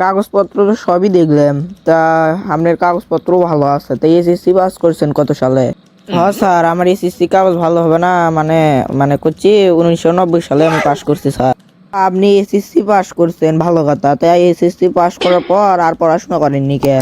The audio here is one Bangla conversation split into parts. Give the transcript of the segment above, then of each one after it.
কাগজপত্র তো সবই দেখলাম। তা আপনার কাগজপত্র ভালো আছে। তা এসএসসি পাস করছেন কত সালে? হ্যাঁ স্যার, আমার এসএসসি কাগজ ভালো হবে না, মানে মানে করছি 1990 সালে আমি পাস করছি স্যার। আপনি এসএসসি পাস করছেন ভালো কথা, তাই এসএসসি পাস করার পর আর পড়াশোনা করেননি কে?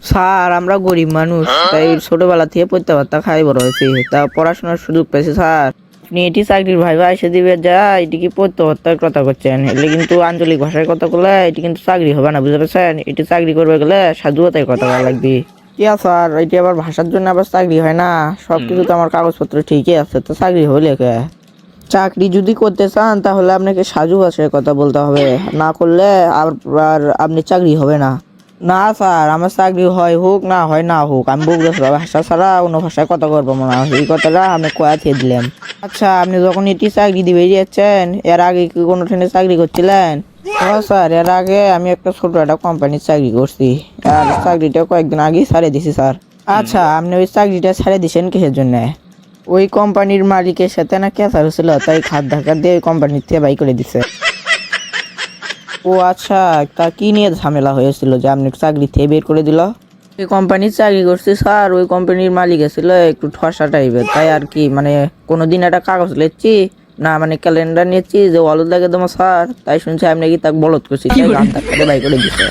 স্যার আমরা গরিব মানুষ, তাই ছোটবেলা থেকে পড়তে পারতা খাই বড় হয়েছি, তা পড়াশোনার সুযোগ পেয়েছি স্যার। আপনি এটি চাকরির ভাইবা এসে দিবে যা, এটি কি পড়তে হত্যার কথা করছেন? এগুলো কিন্তু আঞ্চলিক ভাষায় কথা বলে এটি কিন্তু চাকরি হবে না, বুঝতে পারছেন? এটি চাকরি করবে গেলে সাধুতায় কথা বলা লাগবে। কি স্যার, এটি আবার ভাষার জন্য আবার চাকরি হয় না? সবকিছু তো আমার কাগজপত্র ঠিকই আছে, তো চাকরি হইলে কে? চাকরি যদি করতে চান তাহলে আপনাকে সাজু ভাষায় কথা বলতে হবে, না করলে আর আপনি চাকরি হবে না। না স্যার, আমার চাকরি হয় হোক না হয় না হোক, আমি বগুড়া ভাষা ছাড়া অন্য ভাষায় কথা বলবো না, এই কথাটা আমি কয়া থেকে দিলাম। আচ্ছা, আপনি যখন এটি চাকরি দিবে যাচ্ছেন, এর আগে কি কোনো ট্রেনে চাকরি করছিলেন? হ্যাঁ স্যার, এর আগে আমি একটা ছোট একটা কোম্পানির চাকরি করছি, আর চাকরিটা কয়েকদিন আগেই ছাড়ে দিছি স্যার। আচ্ছা, আপনি ওই চাকরিটা ছাড়ে দিছেন কিসের জন্য? ওই কোম্পানির মালিকের সাথে না ক্যাসার হয়েছিল, তাই খাত ধাক্কা দিয়ে ওই কোম্পানির থেকে বাই করে দিছে। ও আচ্ছা, তা কি নিয়ে ঝামেলা হয়েছিল যে আপনি চাকরি থেকে বের করে দিল? ওই কোম্পানির চাকরি করছি স্যার, ওই কোম্পানির মালিক ছিল একটু ঠসা টাইপের, তাই আর কি, মানে কোনোদিন একটা কাগজ লিখছি না, মানে ক্যালেন্ডার নিয়েছি যে অলদ লাগে তোমার স্যার, তাই শুনছি আপনি কি তাকে বলদ করছি, তাই গান ধাক্কা দিয়ে বাই করে দিছে।